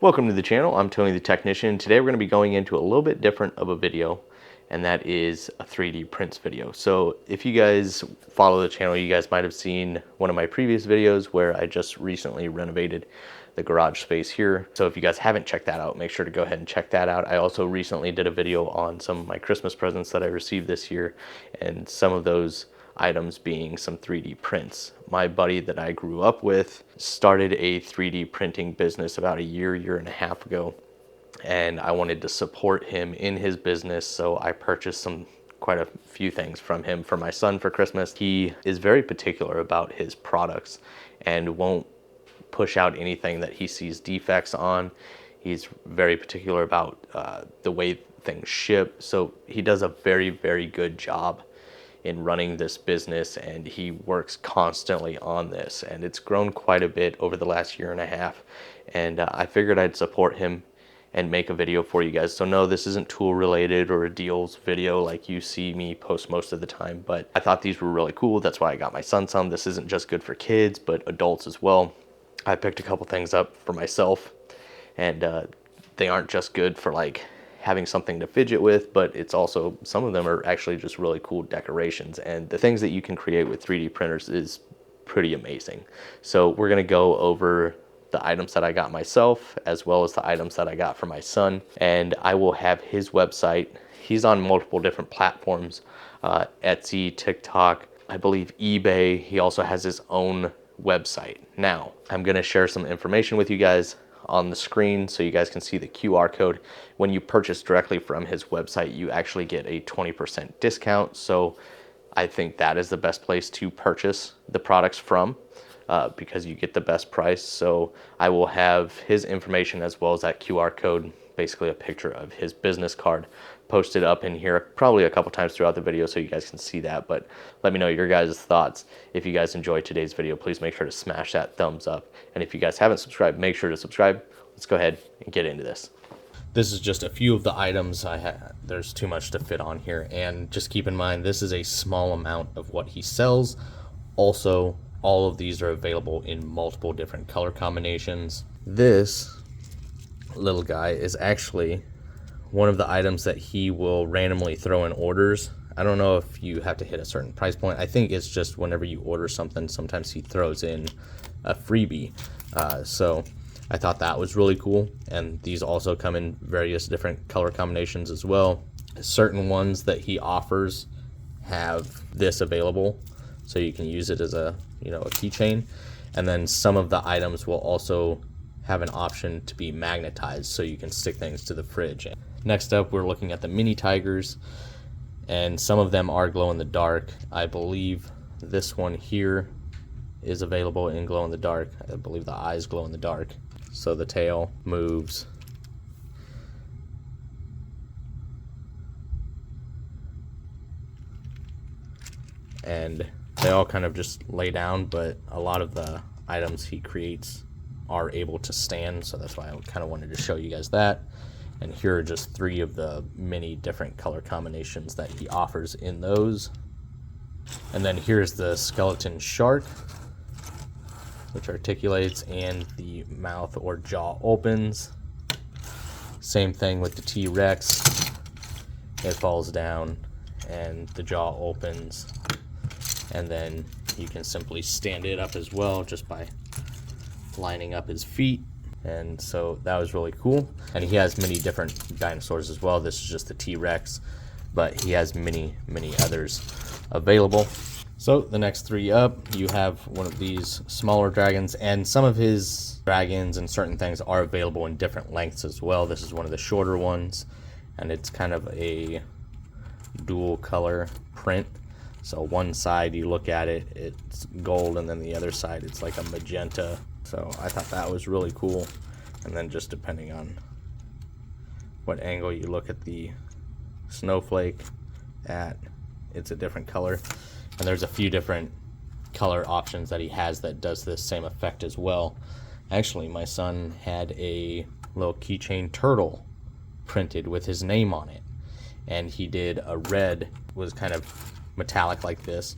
Welcome to the channel. I'm Tony the Technician. Today we're going to be going into a little bit different of a video, and that is a 3D prints video. So if you guys follow the channel, you guys might have seen one of my previous videos where I just recently renovated the garage space here. So if you guys haven't checked that out, make sure to go ahead and check that out. I also recently did a video on some of my Christmas presents that I received this year, and some of those items being some 3D prints. My buddy that I grew up with started a 3D printing business about a year and a half ago, and I wanted to support him in his business, so I purchased quite a few things from him for my son for Christmas. He is very particular about his products and won't push out anything that he sees defects on. He's very particular about the way things ship, so he does a very good job in running this business, and he works constantly on this, and it's grown quite a bit over the last year and a half, and I figured I'd support him and make a video for you guys. So no, this isn't tool related or a deals video like you see me post most of the time, but I thought these were really cool. That's why I got my son some. This isn't just good for kids but adults as well. I picked a couple things up for myself, and they aren't just good for like having something to fidget with, but it's also, some of them are actually just really cool decorations, and the things that you can create with 3D printers is pretty amazing. So we're gonna go over the items that I got myself as well as the items that I got for my son, and I will have his website. He's on multiple different platforms, Etsy, TikTok, I believe eBay. He also has his own website. Now I'm gonna share some information with you guys on the screen so you guys can see the QR code. When you purchase directly from his website, you actually get a 20% discount. So I think that is the best place to purchase the products from, because you get the best price. So I will have his information as well as that QR code, basically a picture of his business card, posted up in here probably a couple times throughout the video so you guys can see that. But let me know your guys' thoughts. If you guys enjoyed today's video, please make sure to smash that thumbs up, and if you guys haven't subscribed, make sure to subscribe. Let's go ahead and get into this. This is just a few of the items I had. There's too much to fit on here, and just keep in mind this is a small amount of what he sells. Also, all of these are available in multiple different color combinations. This little guy is actually one of the items that he will randomly throw in orders. I don't know if you have to hit a certain price point. I think it's just whenever you order something, sometimes he throws in a freebie. So I thought that was really cool. And these also come in various different color combinations as well. Certain ones that he offers have this available, so you can use it as a keychain. And then some of the items will also have an option to be magnetized, so you can stick things to the fridge. Next up, we're looking at the mini tigers, and some of them are glow in the dark. I believe this one here is available in glow in the dark. I believe the eyes glow in the dark, so the tail moves. And they all kind of just lay down, but a lot of the items he creates are able to stand, so that's why I kind of wanted to show you guys that. And here are just three of the many different color combinations that he offers in those. And then here's the skeleton shark, which articulates and the mouth or jaw opens. Same thing with the T-Rex. It falls down and the jaw opens, and then you can simply stand it up as well just by lining up his feet. And so that was really cool. And he has many different dinosaurs as well. This is just the T-Rex, but he has many others available. So the next three up, you have one of these smaller dragons, and some of his dragons and certain things are available in different lengths as well. This is one of the shorter ones, and it's kind of a dual color print. So one side you look at it, it's gold, and then the other side it's like a magenta. So I thought that was really cool. And then just depending on what angle you look at the snowflake at, it's a different color. And there's a few different color options that he has that does this same effect as well. Actually, my son had a little keychain turtle printed with his name on it, and he did a red, was kind of metallic like this,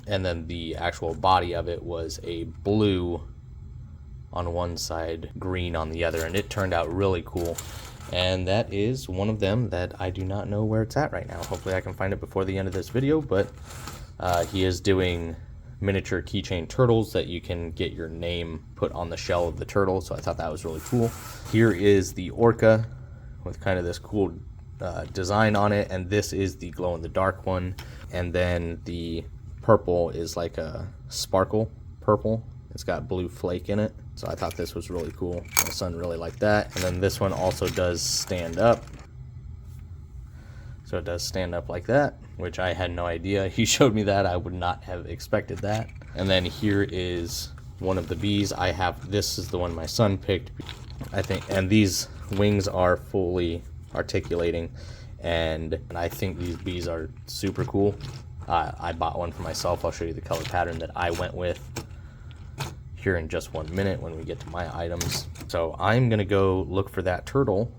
and then the actual body of it was a blue on one side, green on the other, and it turned out really cool. And that is one of them that I do not know where it's at right now. Hopefully I can find it before the end of this video, but he is doing miniature keychain turtles that you can get your name put on the shell of the turtle, so I thought that was really cool. Here is the orca with kind of this cool design on it, and this is the glow-in-the-dark one. And then the purple is like a sparkle purple. It's got blue flake in it, so I thought this was really cool. My son really liked that. And then this one also does stand up. So it does stand up like that, which I had no idea. He showed me that. I would not have expected that. And then here is one of the bees. This is the one my son picked, I think, and these wings are fully articulating, and I think these bees are super cool. I bought one for myself. I'll show you the color pattern that I went with here in just 1 minute when we get to my items. So I'm gonna go look for that turtle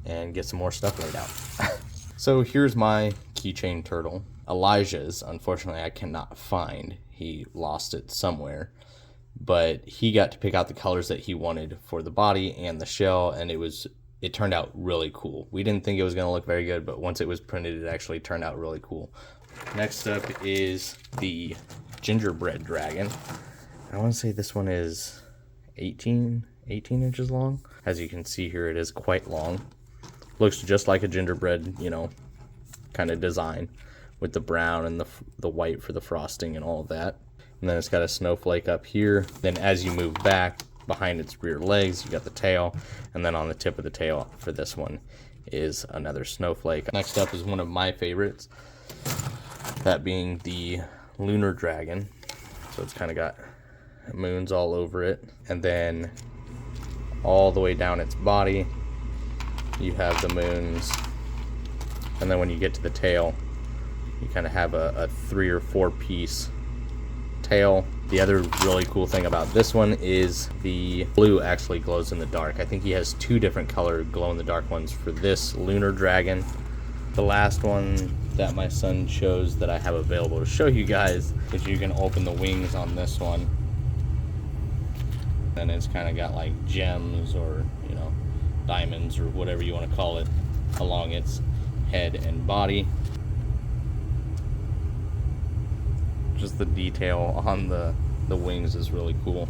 and get some more stuff laid out. So here's my keychain turtle. Elijah's, unfortunately, I cannot find. He lost it somewhere, but he got to pick out the colors that he wanted for the body and the shell, and it turned out really cool. We didn't think it was gonna look very good, but once it was printed, it actually turned out really cool. Next up is the gingerbread dragon. I want to say this one is 18 inches long. As you can see here, it is quite long. Looks just like a gingerbread, you know, kind of design with the brown and the white for the frosting and all of that. And then it's got a snowflake up here. Then as you move back behind its rear legs, you got the tail, and then on the tip of the tail for this one is another snowflake. Next up is one of my favorites, that being the lunar dragon. So it's kind of got moons all over it, and then all the way down its body you have the moons, and then when you get to the tail you kind of have a 3 or 4 piece tail. The other really cool thing about this one is the blue actually glows in the dark. I think he has 2 different color glow in the dark ones for this lunar dragon. The last one that my son chose that I have available to show you guys is you can open the wings on this one, and it's kind of got like gems or, you know, diamonds or whatever you want to call it along its head and body. Just the detail on the wings is really cool.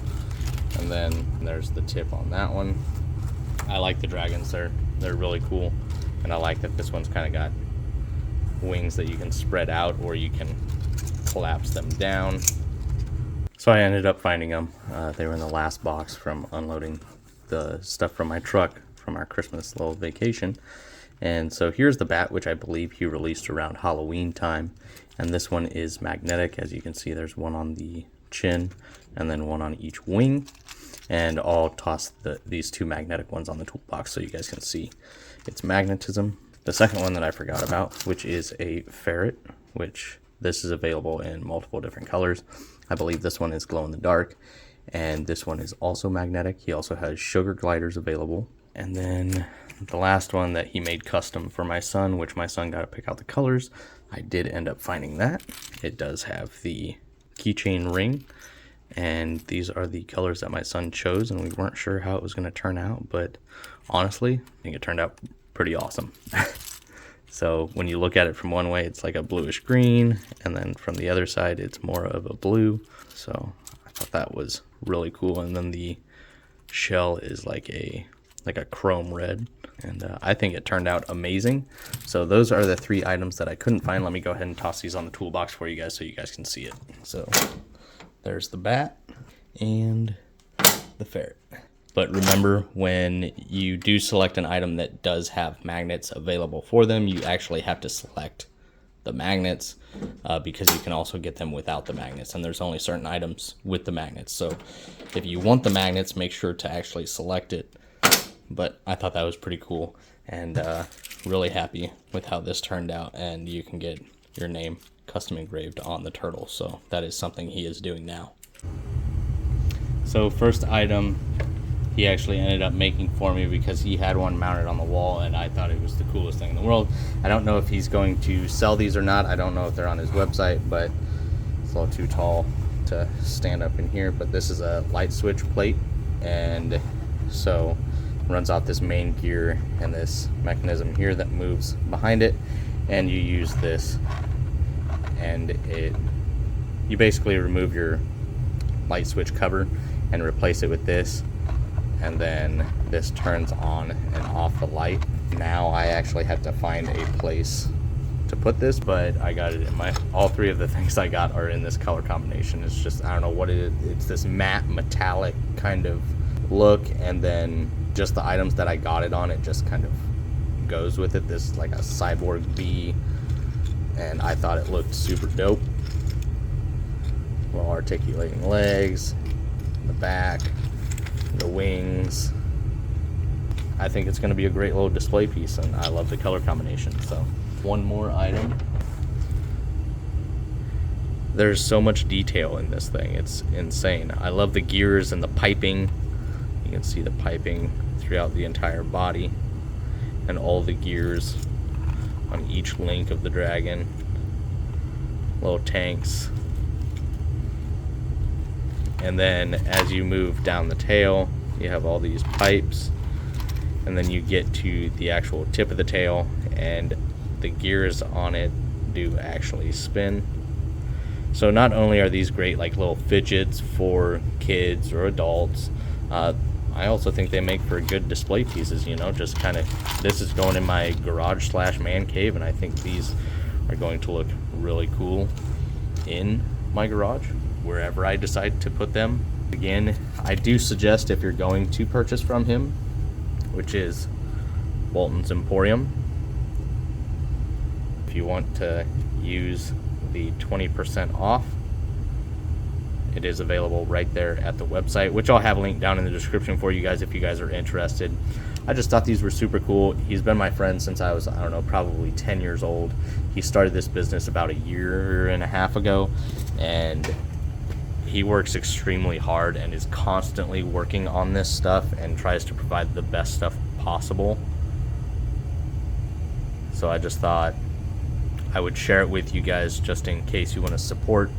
And then there's the tip on that one. I like the dragons. They're really cool, and I like that this one's kind of got wings that you can spread out or you can collapse them down. So I ended up finding them. They were in the last box from unloading the stuff from my truck from our Christmas little vacation. And so here's the bat, which I believe he released around Halloween time. And this one is magnetic. As you can see, there's one on the chin and then one on each wing. And I'll toss these 2 magnetic ones on the toolbox so you guys can see its magnetism. The second one that I forgot about, which is a ferret, which this is available in multiple different colors. I believe this one is glow in the dark, and this one is also magnetic. He also has sugar gliders available. And then the last one that he made custom for my son, which my son got to pick out the colors. I did end up finding that. It does have the keychain ring, and these are the colors that my son chose, and we weren't sure how it was going to turn out, but honestly, I think it turned out pretty awesome. So when you look at it from one way, it's like a bluish green, and then from the other side, it's more of a blue. So I thought that was really cool. And then the shell is like a chrome red, and I think it turned out amazing. So those are the 3 items that I couldn't find. Let me go ahead and toss these on the toolbox for you guys so you guys can see it. So there's the bat and the ferret. But remember, when you do select an item that does have magnets available for them, you actually have to select the magnets because you can also get them without the magnets, and there's only certain items with the magnets. So if you want the magnets, make sure to actually select it. But I thought that was pretty cool, and really happy with how this turned out, and you can get your name custom engraved on the turtle. So that is something he is doing now. So first item he actually ended up making for me because he had one mounted on the wall, and I thought it was the coolest thing in the world. I don't know if he's going to sell these or not. I don't know if they're on his website, but it's a little too tall to stand up in here. But this is a light switch plate and so runs off this main gear and this mechanism here that moves behind it, and you use this, and you basically remove your light switch cover and replace it with this, and then this turns on and off the light. Now I actually have to find a place to put this, but I got it in all three of the things I got are in this color combination. It's just, I don't know what it is. It's this matte metallic kind of look, and then just the items that I got it on, it just kind of goes with it. This is like a cyborg bee, and I thought it looked super dope. Well, articulating legs, the back, the wings. I think it's going to be a great little display piece, and I love the color combination. So one more item. There's so much detail in this thing, it's insane. I love the gears and the piping. You can see the piping throughout the entire body and all the gears on each link of the dragon. Little tanks. And then as you move down the tail, you have all these pipes, and then you get to the actual tip of the tail, and the gears on it do actually spin. So not only are these great like little fidgets for kids or adults, I also think they make for good display pieces, you know, just kind of, this is going in my garage / man cave, and I think these are going to look really cool in my garage, wherever I decide to put them. Again, I do suggest, if you're going to purchase from him, which is Walton's Emporium, if you want to use the 20% off, it is available right there at the website, which I'll have linked down in the description for you guys if you guys are interested. I just thought these were super cool. He's been my friend since I was, I don't know, probably 10 years old. He started this business about a year and a half ago, and he works extremely hard and is constantly working on this stuff and tries to provide the best stuff possible. So I just thought I would share it with you guys just in case you want to support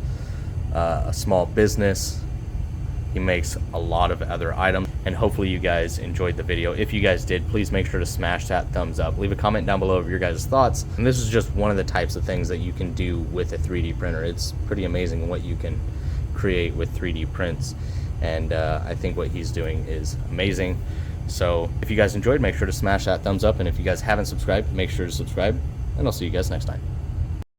a small business. He makes a lot of other items, and hopefully you guys enjoyed the video. If you guys did, please make sure to smash that thumbs up. Leave a comment down below of your guys' thoughts. And this is just one of the types of things that you can do with a 3D printer. It's pretty amazing what you can create with 3D prints, and I think what he's doing is amazing. So if you guys enjoyed, make sure to smash that thumbs up, and if you guys haven't subscribed, make sure to subscribe, and I'll see you guys next time.